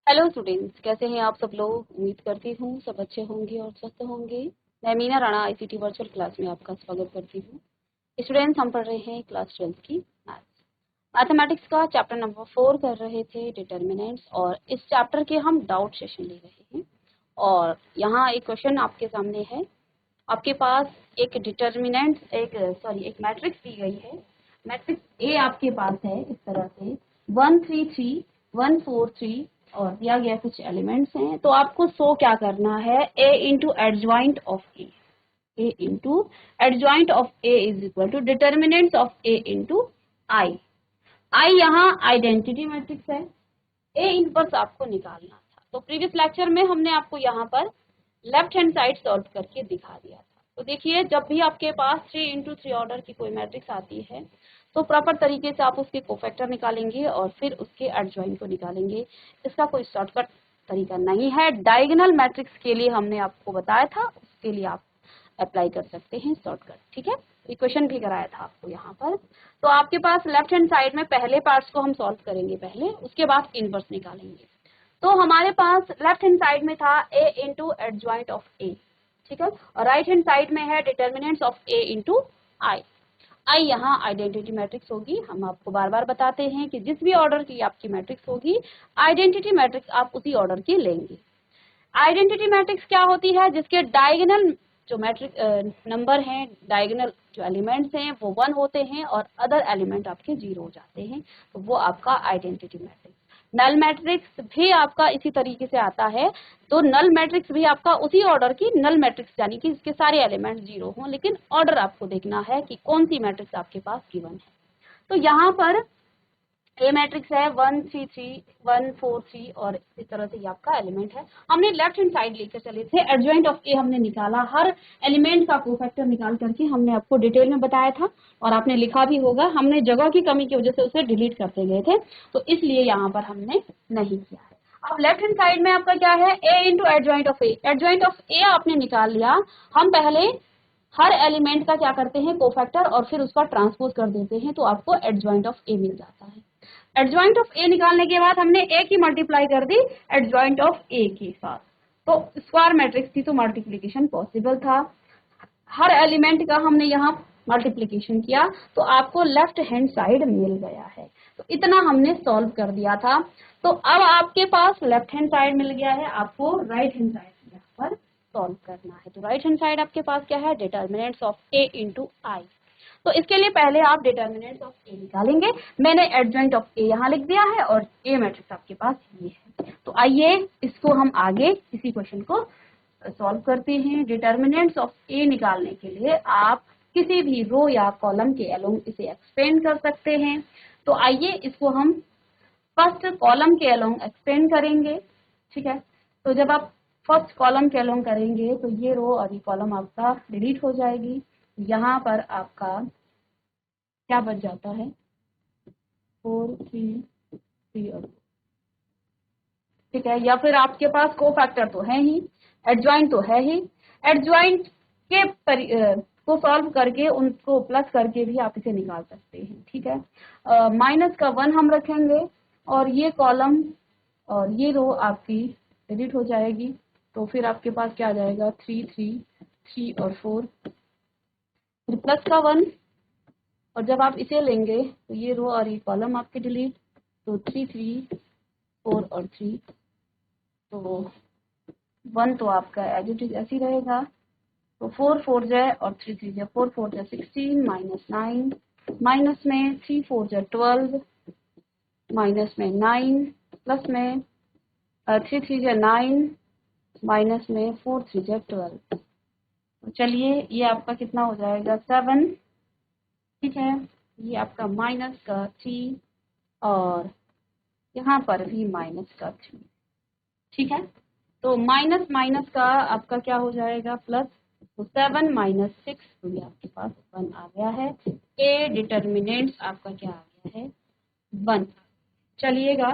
Hello students, कैसे हैं आप सब लोग। उम्मीद करती हूँ सब अच्छे होंगे और स्वस्थ होंगे। मैं Meena Rana ICT virtual class में आपका स्वागत करती हूँ। स्टूडेंट्स, हम पढ़ रहे हैं क्लास 12 की मैथ्स मैथमेटिक्स का चैप्टर नंबर 4 कर रहे थे, डिटर्मिनेंट्स। और इस चैप्टर के हम डाउट सेशन ले रहे हैं। और यहाँ एक क्वेश्चन आपके सामने है। आपके पास एक डिटर्मिनेंट एक मैट्रिक्स दी गई है। मैट्रिक्स ए आपके पास है इस तरह से 1 3 3 1 4 3 और दिया गया कुछ एलिमेंट्स हैं। तो आपको शो क्या करना है, A into adjoint of A into adjoint of A is equal to determinants of A into I. I यहाँ आइडेंटिटी मैट्रिक्स है, ए इनवर्स आपको निकालना था। तो प्रीवियस लेक्चर में हमने आपको यहाँ पर लेफ्ट हैंड साइड सॉल्व करके दिखा दिया था। तो देखिए, जब भी आपके पास 3 इंटू 3 ऑर्डर की कोई मैट्रिक्स आती है तो प्रॉपर तरीके से आप उसके कोफैक्टर निकालेंगे और फिर उसके एडजॉइंट को निकालेंगे। इसका कोई शॉर्टकट तरीका नहीं है। डायगोनल मैट्रिक्स के लिए हमने आपको बताया था, उसके लिए आप अप्लाई कर सकते हैं शॉर्टकट। ठीक है, इक्वेशन भी कराया था आपको यहाँ पर। तो आपके पास लेफ्ट हैंड साइड में पहले पार्ट्स को हम सॉल्व करेंगे पहले, उसके बाद इनवर्स निकालेंगे। तो हमारे पास लेफ्ट हैंड साइड में था ए इंटू एडजॉइंट ऑफ ए, ठीक है, और राइट हैंड साइड में है determinants of A into I. I यहाँ आइडेंटिटी मैट्रिक्स होगी। हम आपको बार बार बताते हैं कि जिस भी ऑर्डर की आपकी मैट्रिक्स होगी, आइडेंटिटी मैट्रिक्स आप उसी ऑर्डर की लेंगे। आइडेंटिटी मैट्रिक्स क्या होती है, जिसके डायगोनल जो मैट्रिक्स नंबर हैं, डायगोनल जो एलिमेंट्स हैं वो 1 होते हैं और अदर एलिमेंट आपके 0 हो जाते हैं, तो वो आपका आइडेंटिटी मैट्रिक्स। नल मैट्रिक्स भी आपका इसी तरीके से आता है। तो नल मैट्रिक्स भी आपका उसी ऑर्डर की नल मैट्रिक्स, यानी कि इसके सारे एलिमेंट 0 हों, लेकिन ऑर्डर आपको देखना है कि कौन सी मैट्रिक्स आपके पास गिवन है। तो यहाँ पर ए मैट्रिक्स है 1 3 3 1 4 3 और इस तरह से ये आपका एलिमेंट है। हमने लेफ्ट हैंड साइड लेकर चले थे, एडजॉइंट ऑफ ए हमने निकाला, हर एलिमेंट का कोफैक्टर निकाल करके हमने आपको डिटेल में बताया था और आपने लिखा भी होगा। हमने जगह की कमी की वजह से उसे डिलीट करते गए थे, तो इसलिए यहाँ पर हमने नहीं किया है। अब लेफ्ट हैंड साइड में आपका क्या है, A into adjoint of A. Adjoint of A आपने निकाल लिया। हम पहले हर एलिमेंट का क्या करते हैं, कोफैक्टर, और फिर उसका ट्रांसपोज कर देते हैं, तो आपको एडजॉइंट ऑफ ए मिल जाता है। एडजॉइंट ऑफ ए निकालने के बाद हमने ए की मल्टीप्लाई कर दी एडजॉइंट ऑफ ए के साथ। तो स्क्वायर मैट्रिक्स थी तो मल्टीप्लिकेशन पॉसिबल था। हर एलिमेंट का हमने यहाँ मल्टीप्लिकेशन किया तो आपको लेफ्ट हैंड साइड मिल गया है। तो इतना हमने सॉल्व कर दिया था। तो अब आपके पास लेफ्ट हैंड साइड मिल गया है, आपको राइट हैंड साइड यहाँ पर सॉल्व करना है। तो राइट हैंड साइड आपके पास क्या है, डिटर्मिनेंट्स ऑफ ए इंटू आई। तो इसके लिए पहले आप डिटर्मिनेंट्स ऑफ ए निकालेंगे। मैंने एडजॉइंट ऑफ ए यहाँ लिख दिया है और ए मैट्रिक्स आपके पास ये है। तो आइए इसको हम आगे इसी क्वेश्चन को सॉल्व करते हैं। डिटर्मिनेंट्स ऑफ ए निकालने के लिए आप किसी भी रो या कॉलम के अलोंग इसे एक्सपेंड कर सकते हैं। तो आइए इसको हम फर्स्ट कॉलम के अलोंग एक्सपेंड करेंगे। ठीक है, तो जब आप फर्स्ट कॉलम के अलोंग करेंगे तो ये रो और ये कॉलम आपका डिलीट हो जाएगी। यहाँ पर आपका क्या बच जाता है, 4 3 3 और 4। ठीक है, या फिर आपके पास को फैक्टर तो है ही, एडजॉइंट तो है ही। एडजॉइंट के को सॉल्व करके उनको प्लस करके भी आप इसे निकाल सकते हैं। ठीक है, माइनस का 1 हम रखेंगे और ये कॉलम और ये रो आपकी डिलीट हो जाएगी। तो फिर आपके पास क्या आ जाएगा, 3 3 3 और 4, फिर प्लस का 1। और जब आप इसे लेंगे तो ये रो और ये कॉलम आपके डिलीट, तो 3 3 4 और 3, तो 1 तो आपका एज इट इज ऐसी रहेगा। तो 4 4 जाए और 3 3 जाए, 4 4 जाए 16 माइनस 9, माइनस में 3 4 जाए 12, माइनस में 9, प्लस में 3 3 जाए 9, माइनस में 4 3 जाए 12। तो चलिए ये आपका कितना हो जाएगा, 7। ठीक है, ये आपका माइनस का 3 और यहाँ पर भी माइनस का 3। ठीक है, तो माइनस माइनस का आपका क्या हो जाएगा, प्लस। तो 7 माइनस 6, तो ये आपके पास 1 आ गया है। ए डिटर्मिनेंट्स आपका क्या आ गया है, 1। चलिएगा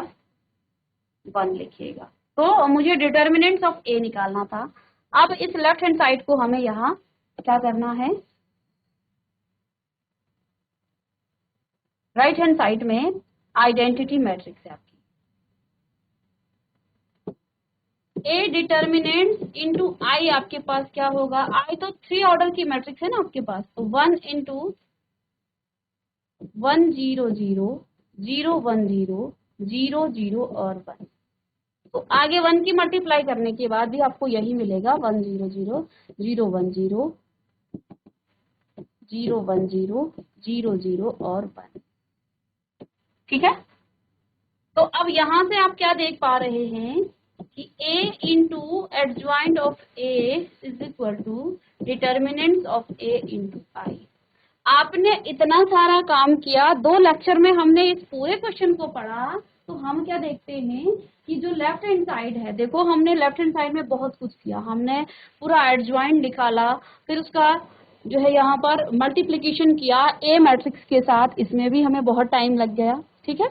1 लिखिएगा। तो मुझे डिटर्मिनेंट्स ऑफ ए निकालना था। अब इस लेफ्ट हैंड साइड को हमें यहाँ क्या करना है, राइट हैंड साइड में आइडेंटिटी मैट्रिक्स है आपकी। ए डिटर्मिनेंट इंटू आई आपके पास क्या होगा, आई तो 3 ऑर्डर की मैट्रिक्स है ना आपके पास, तो 1 इंटू 1 0 0 0 1 0 0 0 और 1। तो आगे 1 की मल्टीप्लाई करने के बाद भी आपको यही मिलेगा, 1 0 0 0 1 0 0 1 0 0 0 और 1। ठीक है, तो अब यहां से आप क्या देख पा रहे हैं कि a into adjoint of a is equal to determinants of a into I. आपने इतना सारा काम किया, 2 लेक्चर में हमने इस पूरे क्वेश्चन को पढ़ा, तो हम क्या देखते हैं कि जो लेफ्ट हैंड साइड है, देखो हमने लेफ्ट हैंड साइड में बहुत कुछ किया, हमने पूरा एडजॉइंट निकाला, फिर उसका जो है यहाँ पर मल्टीप्लिकेशन किया ए मैट्रिक्स के साथ, इसमें भी हमें बहुत टाइम लग गया। ठीक है,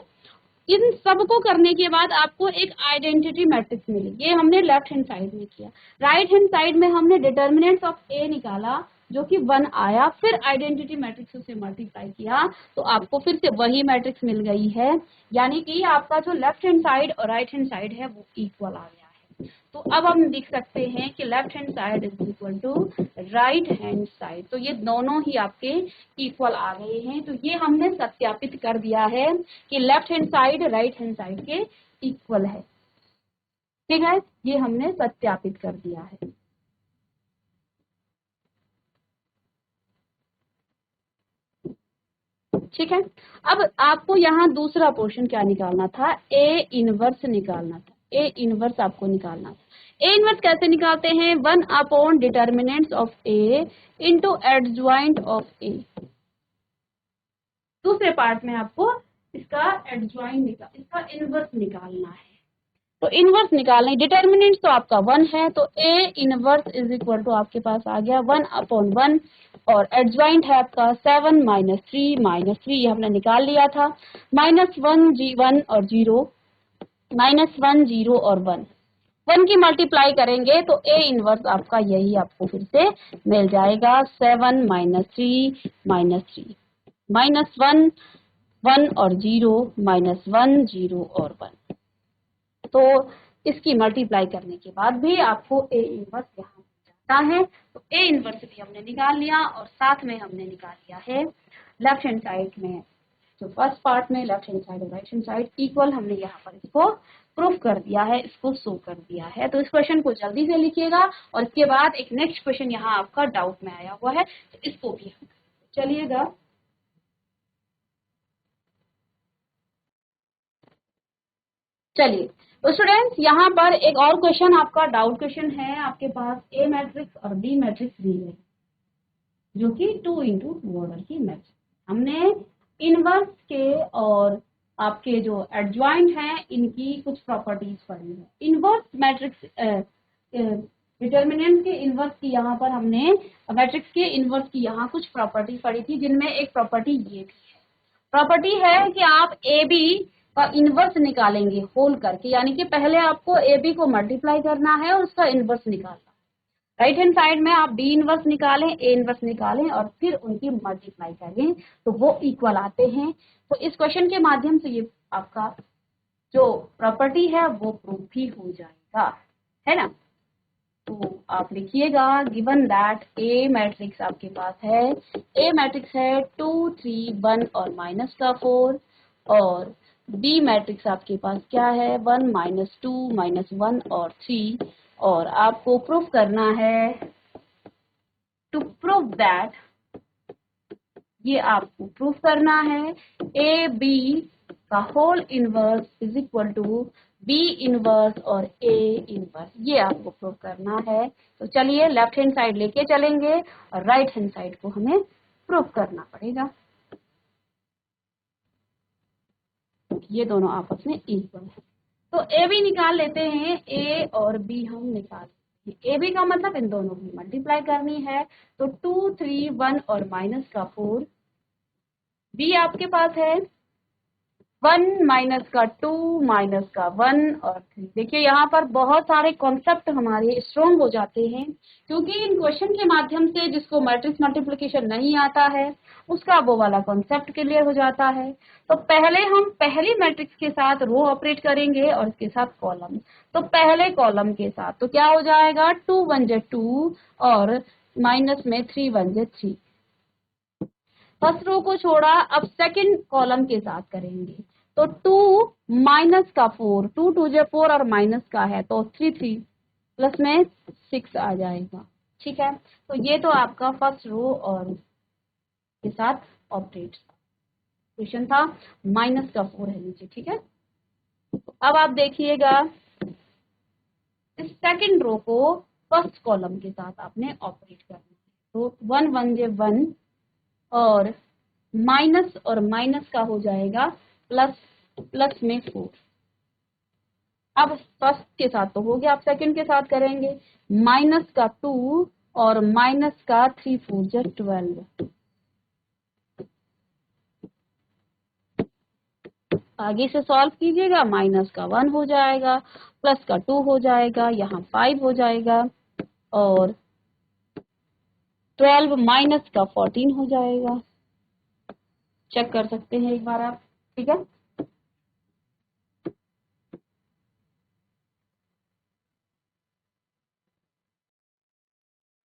इन सब को करने के बाद आपको एक आइडेंटिटी मैट्रिक्स मिली, ये हमने लेफ्ट हैंड साइड में किया। राइट हैंड साइड में हमने डिटर्मिनेंट्स ऑफ ए निकाला जो कि 1 आया, फिर आइडेंटिटी मैट्रिक्स से मल्टीप्लाई किया तो आपको फिर से वही मैट्रिक्स मिल गई है, यानी कि आपका जो लेफ्ट हैंड साइड और राइट हैंड साइड है वो इक्वल आ गया है। तो अब हम लिख सकते हैं कि left hand side is equal to right hand side, तो ये दोनों ही आपके इक्वल आ गए हैं। तो ये हमने सत्यापित कर दिया है कि left hand side right hand side के इक्वल है। ठीक है, ये हमने सत्यापित कर दिया है। ठीक है, अब आपको यहाँ दूसरा पोर्शन क्या निकालना था, ए इनवर्स निकालना था। ए इनवर्स आपको निकालना था। ए इनवर्स कैसे निकालते हैं, 1 upon determinants of A into adjoint of A. दूसरे पार्ट में आपको इसका एडजॉइंट इसका इनवर्स निकालना है। तो इनवर्स निकालने, डिटर्मिनेंट तो आपका 1 है, तो A inverse is equal to आपके पास आ गया 1 अपॉन 1, और एडजॉइंट है आपका 7 -3 ये हमने निकाल लिया था, -1 1 और 0, -1 0 और 1 की मल्टीप्लाई करेंगे तो ए इनवर्स आपका यही आपको फिर से मिल जाएगा, 7 -3 -3 -1 1 और 0 -1 0 और 1। तो इसकी मल्टीप्लाई करने के बाद भी आपको ए इनवर्स यहाँ मिल जाता है। तो ए इनवर्स भी हमने निकाल लिया, और साथ में हमने निकाल लिया है लेफ्ट हैंड साइड में, जो फर्स्ट पार्ट में लेफ्ट हैंड साइड और राइट हैंड साइड इक्वल, हमने यहाँ पर इसको प्रूफ कर दिया है, इसको शो कर दिया है। तो इस क्वेश्चन को जल्दी से लिखिएगा, और इसके बाद एक नेक्स्ट क्वेश्चन यहाँ आपका डाउट में आया हुआ है, तो इसको भी चलिएगा। चलिए तो स्टूडेंट्स, यहाँ पर एक और क्वेश्चन आपका डाउट क्वेश्चन है आपके पास, ए मैट्रिक्स और बी मैट्रिक्स दी है, जो कि 2 इंटू ऑर्डर की मैट्रिक्स। हमने इनवर्स के और आपके जो एडजॉइंट हैं इनकी कुछ प्रॉपर्टीज पढ़ी है। इनवर्स मैट्रिक्स डिटर्मिनेंट के इनवर्स की यहाँ पर हमने मैट्रिक्स के इनवर्स की यहाँ कुछ प्रॉपर्टी पढ़ी थी, जिनमें एक प्रॉपर्टी ये भी है। प्रॉपर्टी है कि आप ए बी का इनवर्स निकालेंगे होल करके, यानी कि पहले आपको ए बी को मल्टीप्लाई करना है और उसका इनवर्स निकालना है। राइट हैंड साइड में आप बी इनवर्स निकालें, ए इनवर्स निकालें, और फिर उनकी मल्टीप्लाई करें तो वो इक्वल आते हैं। तो इस क्वेश्चन के माध्यम से ये आपका जो प्रॉपर्टी है वो प्रूफ भी हो जाएगा, है ना। तो आप लिखिएगा, गिवन दैट ए मैट्रिक्स आपके पास है, ए मैट्रिक्स है 2 3 1 और -4, और बी मैट्रिक्स आपके पास क्या है, 1 -2 -1 और 3, और आपको प्रूफ करना है, टू प्रूव दैट, ये आपको प्रूफ करना है ए बी का whole inverse is equal to B inverse और ए इनवर्स, ये आपको प्रूव करना है। तो चलिए लेफ्ट हैंड साइड लेके चलेंगे और राइट हैंड साइड को हमें प्रूव करना पड़ेगा। ये दोनों आपस में इक्वल है, तो ए बी निकाल लेते हैं, ए और बी हम निकाल, ए बी का मतलब इन दोनों की मल्टीप्लाई करनी है, तो 2 3 1 और -4, बी आपके पास है 1 माइनस का 2 माइनस का 1 और 3। देखिए यहाँ पर बहुत सारे कॉन्सेप्ट हमारे स्ट्रॉन्ग हो जाते हैं, क्योंकि इन क्वेश्चन के माध्यम से जिसको मैट्रिक्स मल्टीप्लिकेशन नहीं आता है उसका वो वाला कॉन्सेप्ट क्लियर हो जाता है। तो पहले हम पहली मैट्रिक्स के साथ रो ऑपरेट करेंगे और इसके साथ कॉलम। तो पहले कॉलम के साथ तो क्या हो जाएगा, 2 1 जे 2 और माइनस में 3 1 जे 3। फर्स्ट रो को छोड़ा, अब सेकंड कॉलम के साथ करेंगे। तो 2 माइनस का 4, 2 2 जे 4 और माइनस का है तो 3 3 प्लस में 6 आ जाएगा। ठीक है, तो ये तो आपका फर्स्ट रो और के साथ ऑपरेट क्वेश्चन था। माइनस का 4 है नीचे। ठीक है, अब आप देखिएगा इस सेकंड रो को फर्स्ट कॉलम के साथ आपने ऑपरेट करना है। तो 1 1 जे 1 और माइनस और माइनस का हो जाएगा प्लस, प्लस में 4। अब फर्स्ट के साथ तो हो गया, आप सेकंड के साथ करेंगे। माइनस का 2 और माइनस का 3 4 जा 12। आगे से सॉल्व कीजिएगा, माइनस का 1 हो जाएगा, प्लस का 2 हो जाएगा, यहाँ 5 हो जाएगा और 12 माइनस का 14 हो जाएगा। चेक कर सकते हैं एक बार आप। ठीक है,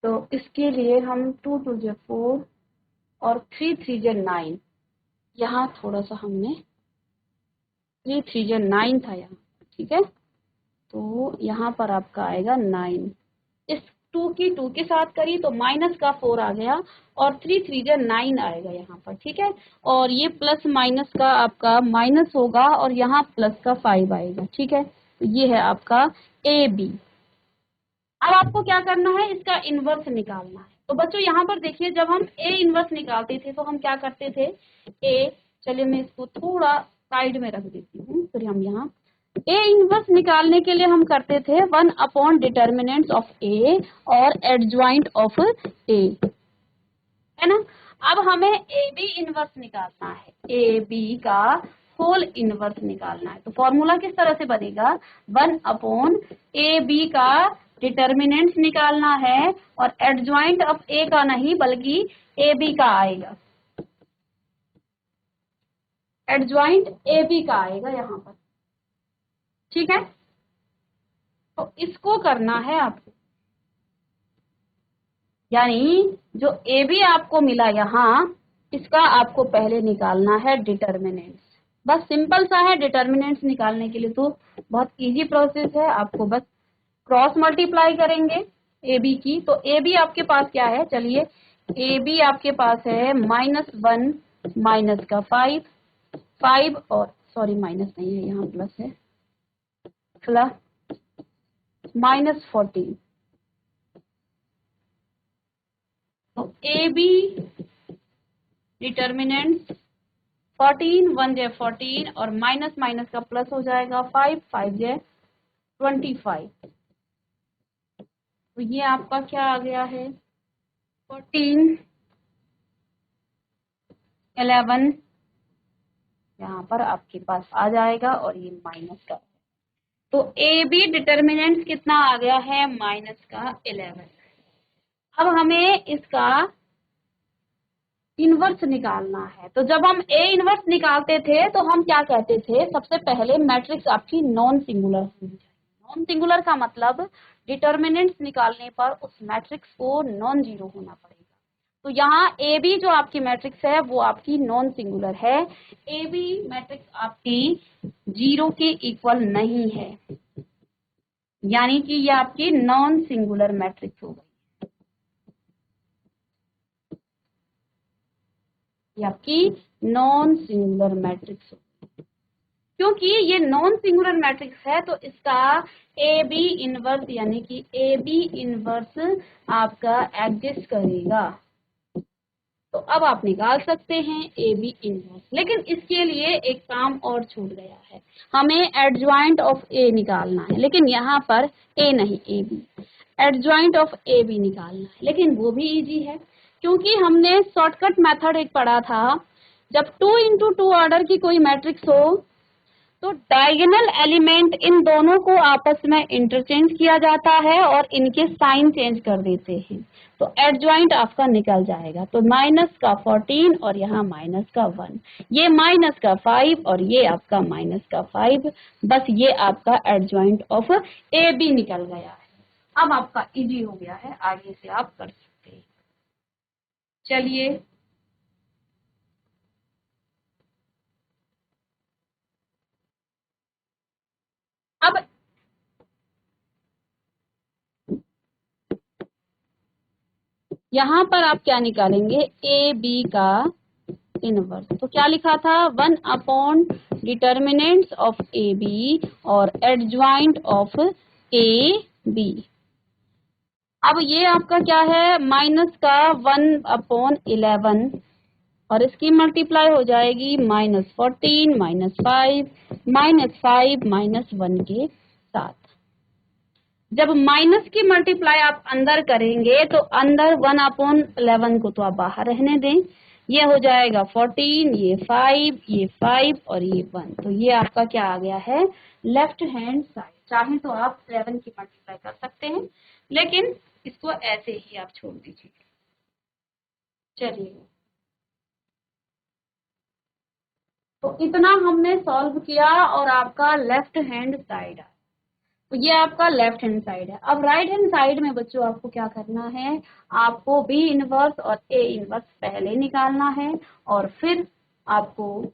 तो इसके लिए हम 2 2 जे 4 और 3 3 जे 9, यहाँ थोड़ा सा हमने 3 3 जे 9 था यहाँ। ठीक है, तो यहाँ पर आपका आएगा 9। इस 2 की 2 के साथ करी तो माइनस का 4 आ गया और 3 3 जा 9 आएगा यहाँ पर। ठीक है, और ये प्लस माइनस का आपका माइनस होगा और यहाँ प्लस का 5 आएगा। ठीक है, तो ये है आपका ए बी। अब आपको क्या करना है, इसका इन्वर्स निकालना है। तो बच्चों यहाँ पर देखिए, जब हम ए इन्वर्स निकालते थे तो हम क्या करते थे, ए, चलिए मैं इसको थोड़ा साइड में रख देती हूँ, फिर हम यहाँ ए इनवर्स निकालने के लिए हम करते थे 1 अपॉन डिटर्मिनेंट्स ऑफ ए और एडजॉइंट ऑफ ए, है ना। अब हमें ए बी इनवर्स निकालना है, ए बी का होल इनवर्स निकालना है। तो फॉर्मूला किस तरह से बनेगा, 1 अपॉन ए बी का डिटर्मिनेंट्स निकालना है और एडजॉइंट ऑफ ए का नहीं बल्कि ए बी का आएगा, एडजॉइंट ए बी का आएगा यहाँ पर। ठीक है, तो इसको करना है आपको, यानी जो ए बी आपको मिला यहाँ, इसका आपको पहले निकालना है डिटर्मिनेंट्स। बस सिंपल सा है, डिटर्मिनेंट्स निकालने के लिए तो बहुत इजी प्रोसेस है। आपको बस क्रॉस मल्टीप्लाई करेंगे ए बी की। तो ए बी आपके पास क्या है, चलिए ए बी आपके पास है -1 माइनस का 5 5 और सॉरी माइनस नहीं है यहाँ प्लस है, प्लस -14। तो ए बी डिटर्मिनेंट्स 14 1 जे 14 और माइनस माइनस का प्लस हो जाएगा 5 5 जे 25। तो ये आपका क्या आ गया है, 14 11 यहाँ पर आपके पास आ जाएगा और ये माइनस का। तो ए बी डिटर्मिनेंट्स कितना आ गया है, माइनस का 11। अब हमें इसका इनवर्स निकालना है। तो जब हम ए इनवर्स निकालते थे तो हम क्या कहते थे, सबसे पहले मैट्रिक्स आपकी नॉन सिंगुलर होनी चाहिए। नॉन सिंगुलर का मतलब डिटर्मिनेंट्स निकालने पर उस मैट्रिक्स को नॉन जीरो होना पड़ेगा। तो यहाँ ए बी जो आपकी मैट्रिक्स है वो आपकी नॉन सिंगुलर है। ए बी मैट्रिक्स आपकी जीरो के इक्वल नहीं है, यानी कि ये आपकी नॉन सिंगुलर मैट्रिक्स हो गई, ये आपकी नॉन सिंगुलर मैट्रिक्स हो। क्योंकि ये नॉन सिंगुलर मैट्रिक्स है तो इसका ए बी इनवर्स यानी कि ए बी इनवर्स आपका एग्जिस्ट करेगा। तो अब आप निकाल सकते हैं ए बी इनवर्स, लेकिन इसके लिए एक काम और छूट गया है, हमें एडजॉइंट ऑफ ए निकालना है। लेकिन यहाँ पर ए नहीं, A B, adjoint of A B निकालना है। लेकिन वो भी इजी है, क्योंकि हमने शॉर्टकट मेथड एक पढ़ा था जब 2x2 ऑर्डर की कोई मैट्रिक्स हो तो डायगोनल एलिमेंट इन दोनों को आपस में इंटरचेंज किया जाता है और इनके साइन चेंज कर देते हैं, तो एडजॉइंट आपका निकल जाएगा। तो माइनस का 14 और यहाँ माइनस का 1, ये माइनस का 5 और ये आपका माइनस का 5, बस ये आपका एडजॉइंट ऑफ ए बी निकल गया है। अब आपका इजी हो गया है, आगे से आप कर सकते हैं। चलिए अब यहाँ पर आप क्या निकालेंगे, ए बी का इनवर्स। तो क्या लिखा था, 1 डिटर्मिनेंट्स ऑफ ए बी और एडजॉइंट ऑफ ए बी। अब ये आपका क्या है, माइनस का 1/11 और इसकी मल्टीप्लाई हो जाएगी -14 -5 -1 के साथ। जब माइनस की मल्टीप्लाई आप अंदर करेंगे तो अंदर 1/11 को तो आप बाहर रहने दें, ये हो जाएगा 14, ये 5, ये 5 और ये 1। तो ये आपका क्या आ गया है, लेफ्ट हैंड साइड। चाहे तो आप 11 की मल्टीप्लाई कर सकते हैं, लेकिन इसको ऐसे ही आप छोड़ दीजिए। चलिए, तो इतना हमने सॉल्व किया और आपका लेफ्ट हैंड साइड है। तो ये आपका लेफ्ट हैंड साइड है। अब राइट हैंड साइड में बच्चों आपको क्या करना है, आपको बी इनवर्स और ए इनवर्स पहले निकालना है और फिर आपको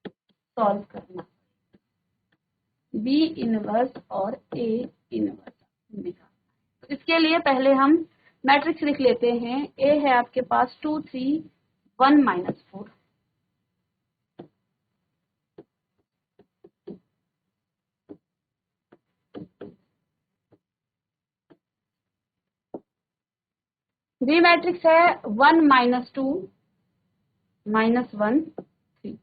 सॉल्व करना, बी इनवर्स और ए इनवर्स निकालना। तो इसके लिए पहले हम मैट्रिक्स लिख लेते हैं। ए है आपके पास 2 3 1 -4, बी मैट्रिक्स है 1 -2 -1 3।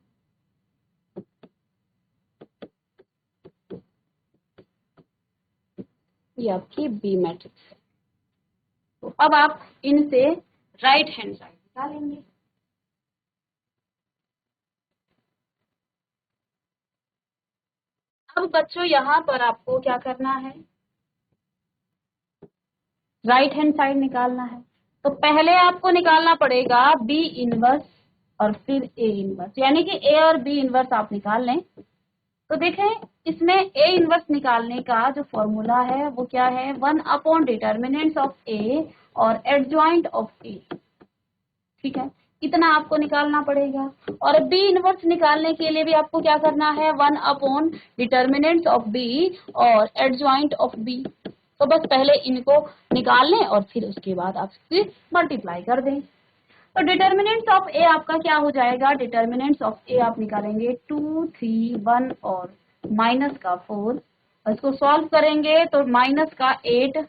ये आपकी बी मैट्रिक्स है। तो अब आप इनसे राइट हैंड साइड निकालेंगे। अब बच्चों यहाँ पर आपको क्या करना है, राइट हैंड साइड निकालना है। तो पहले आपको निकालना पड़ेगा बी इनवर्स और फिर ए इनवर्स, यानी कि ए और बी इनवर्स आप निकाल लें। तो देखें, इसमें ए इनवर्स निकालने का जो फॉर्मूला है वो क्या है, 1 डिटर्मिनेंट्स ऑफ ए और एडजॉइंट ऑफ ए। ठीक है, इतना आपको निकालना पड़ेगा। और बी इनवर्स निकालने के लिए भी आपको क्या करना है, 1 डिटर्मिनेंट्स ऑफ बी और एडजॉइंट ऑफ बी। तो बस पहले इनको निकाल लें और फिर उसके बाद आप इससे मल्टीप्लाई कर दें। तो डिटर्मिनेंट्स ऑफ ए आपका क्या हो जाएगा, डिटर्मिनेंट्स ऑफ ए आप निकालेंगे 2 3 1 और माइनस का 4। इसको सॉल्व करेंगे तो माइनस का 8,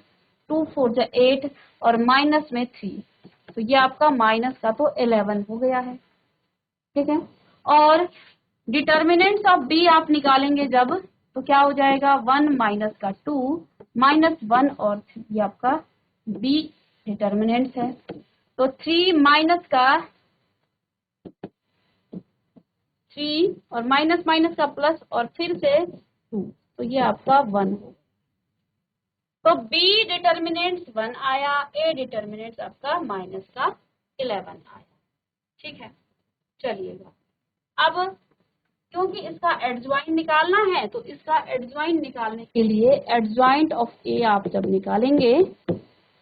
2 4 8 और माइनस में 3, तो ये आपका माइनस का तो 11 हो गया है। ठीक है, और डिटर्मिनेंट्स ऑफ बी आप निकालेंगे जब, तो क्या हो जाएगा, 1 माइनस का 2 -1 और 3, ये आपका बी डिटर्मिनेंट्स है। तो 3 माइनस का 3 और माइनस माइनस का प्लस और फिर से 2, तो ये आपका 1 हो। तो बी डिटर्मिनेंट्स 1 आया, ए डिटर्मिनेंट्स आपका माइनस का 11 आया। ठीक है, चलिएगा अब क्योंकि इसका एडजॉइंट निकालना है, तो इसका एडजॉइंट निकालने के लिए एडजॉइंट ऑफ ए आप जब निकालेंगे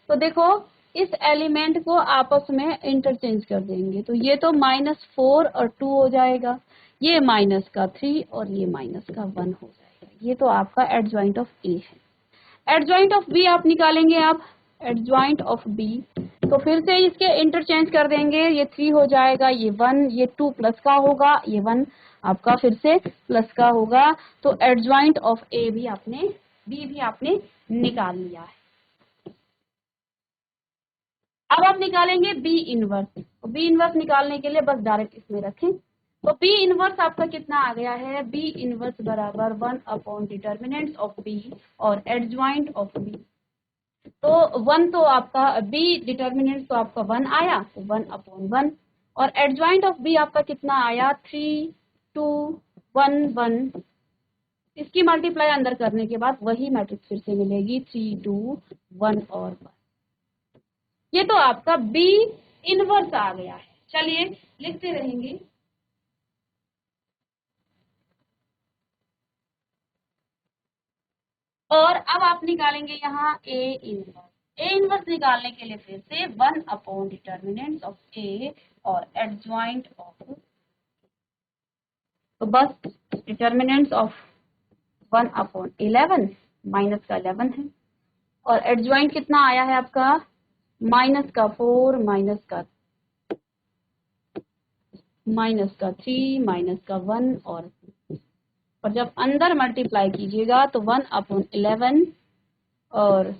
तो देखो इस एलिमेंट को आपस में इंटरचेंज कर देंगे। तो ये तो -4 और 2 हो जाएगा, ये माइनस का 3 और ये माइनस का 1 हो जाएगा। ये तो आपका एडजॉइंट ऑफ ए है। एडजॉइंट ऑफ बी आप निकालेंगे, आप एडजॉइंट ऑफ बी तो फिर से इसके इंटरचेंज कर देंगे, ये 3 हो जाएगा, ये 1, ये 2 प्लस का होगा, ये 1 आपका फिर से प्लस का होगा। तो एडजॉइंट ऑफ ए भी आपने, बी भी आपने निकाल लिया है। अब आप निकालेंगे बी इनवर्स। तो बी इनवर्स निकालने के लिए बस डायरेक्ट इसमें रखें। तो बी इनवर्स आपका कितना आ गया है, बी इनवर्स बराबर 1 डिटर्मिनेंट्स ऑफ बी और एडजॉइंट ऑफ बी। तो 1 तो आपका बी डिटर्मिनेंट्स तो आपका 1 आया, तो 1/1 और एडजॉइंट ऑफ बी आपका कितना आया 3 2 1 1। इसकी मल्टीप्लाई अंदर करने के बाद वही मैट्रिक्स फिर से मिलेगी 3 2 1 और 1। ये तो आपका बी इनवर्स आ गया है। चलिए लिखते रहेंगे। और अब आप निकालेंगे यहाँ ए इनवर्स। ए इनवर्स निकालने के लिए फिर से 1 अपॉन डिटर्मिनेंट ऑफ ए और एडजॉइंट ऑफ, तो बस डिटर्मिनेंट ऑफ 1 अपॉन 11 माइनस का 11 है और एडजॉइंट कितना आया है आपका माइनस का 4 माइनस का 3 माइनस का 1 और जब अंदर मल्टीप्लाई कीजिएगा तो 1 अपॉन 11 और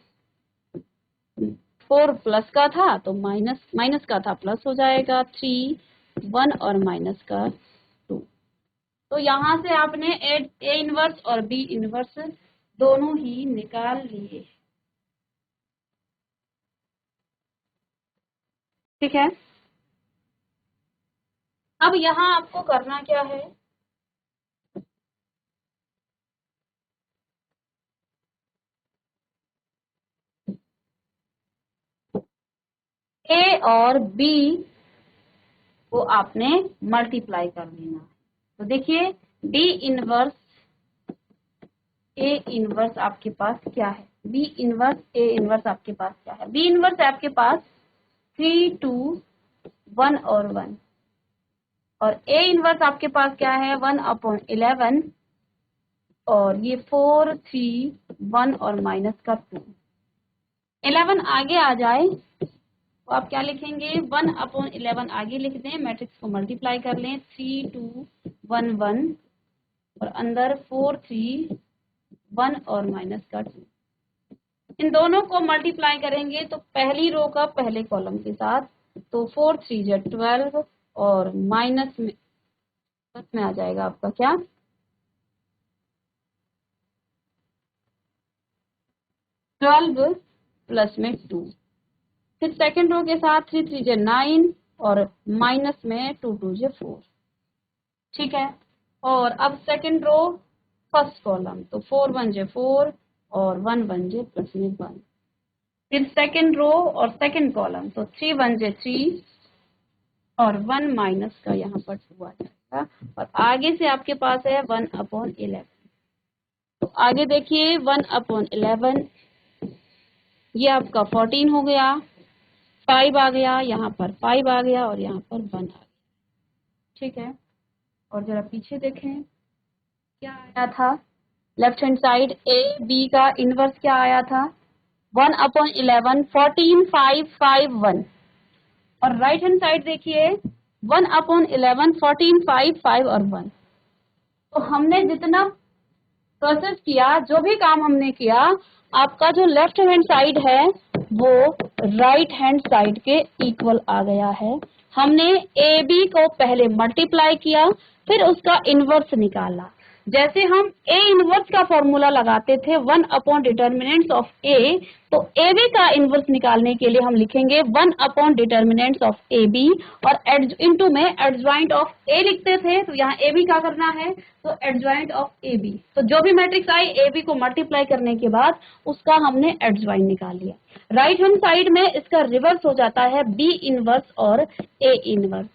4 प्लस का था तो माइनस का था प्लस हो जाएगा 3 1 और माइनस का 2। तो यहाँ से आपने ए इनवर्स और बी इनवर्स दोनों ही निकाल लिए। ठीक है, अब यहाँ आपको करना क्या है, ए और बी को आपने मल्टीप्लाई कर लेना है। तो देखिए डी इनवर्स ए इनवर्स आपके पास क्या है, बी इनवर्स ए इनवर्स आपके पास क्या है। बी इनवर्स है आपके पास 3 2 1 और 1 और ए इनवर्स आपके पास क्या है 1 अपॉन 11 और ये 4 3 1 और माइनस का 2। 11 आगे आ जाए तो आप क्या लिखेंगे 1 अपॉन 11 आगे लिख दें, मैट्रिक्स को मल्टीप्लाई कर लें 3 2 1 1 और अंदर 4 3 1 और माइनस का 2। इन दोनों को मल्टीप्लाई करेंगे तो पहली रो का पहले कॉलम के साथ, तो 4 3 जा 12 और माइनस में आ जाएगा आपका क्या 12 प्लस में 2। फिर सेकंड रो के साथ 3 3 जा 9 और माइनस में 2 2 जा 4। ठीक है, और अब सेकंड रो फर्स्ट कॉलम, तो 4 1 जा 4 और 1 1 जा प्लस में 1। फिर सेकंड रो और सेकंड कॉलम, तो 3 1 जा 3 और 1 माइनस का यहाँ पर 2 आ जाएगा और आगे से आपके पास है 1 अपॉन 11। तो आगे देखिए 1 अपॉन 11 ये आपका 14 हो गया, 5 आ गया, यहाँ पर 5 आ गया और यहाँ पर 1 आ गया। ठीक है, और जरा पीछे देखें क्या आया था, left hand side A B का इनवर्स क्या आया था 1 अपॉन 11 14 5 5 1 और राइट हैंड साइड देखिए 1 अपॉन 11 14 5 5 और 1। तो हमने जितना प्रोसेस किया, जो भी काम हमने किया, आपका जो लेफ्ट हैंड साइड है वो राइट हैंड साइड के इक्वल आ गया है। हमने ए बी को पहले मल्टीप्लाई किया फिर उसका इनवर्स निकाला। जैसे हम ए इनवर्स का फॉर्मूला लगाते थे 1 अपॉन डिटर्मिनेंट्स ऑफ ए, तो ए बी का इनवर्स निकालने के लिए हम लिखेंगे 1 upon determinants of A B और इनटू में एडजॉइंट ऑफ ए लिखते थे, तो यहाँ ए बी का करना है तो एडजॉइंट ऑफ ए बी। तो जो भी मैट्रिक्स आई ए बी को मल्टीप्लाई करने के बाद उसका हमने एडजॉइंट निकाल लिया। राइट हैंड साइड में इसका रिवर्स हो जाता है बी इनवर्स और ए इनवर्स।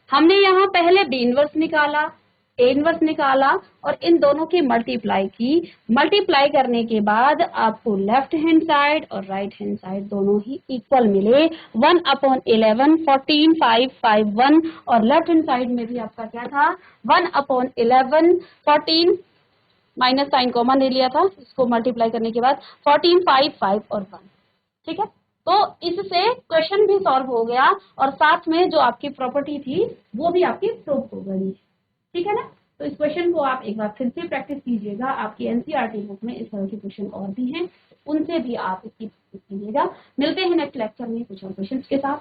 हमने यहाँ पहले बी इनवर्स निकाला, ए इनवर्स निकाला और इन दोनों की मल्टीप्लाई की। मल्टीप्लाई करने के बाद आपको लेफ्ट हैंड साइड और राइट हैंड साइड दोनों ही इक्वल मिले 1 अपॉन 11 14 5 5 1 और लेफ्ट हैंड साइड में भी आपका क्या था 1 अपॉन 11 14 माइनस साइन कॉमन ले लिया था, इसको मल्टीप्लाई करने के बाद 14 5 5 और 1। ठीक है, तो इससे क्वेश्चन भी सॉल्व हो गया और साथ में जो आपकी प्रॉपर्टी थी वो भी आपकी प्रूव हो गई। ठीक है ना, तो इस क्वेश्चन को आप एक बार फिर से प्रैक्टिस कीजिएगा। आपकी एनसीईआरटी बुक में इस तरह के क्वेश्चन और भी हैं, उनसे भी आप इसकी प्रैक्टिस कीजिएगा। मिलते हैं नेक्स्ट लेक्चर में कुछ और क्वेश्चंस के साथ।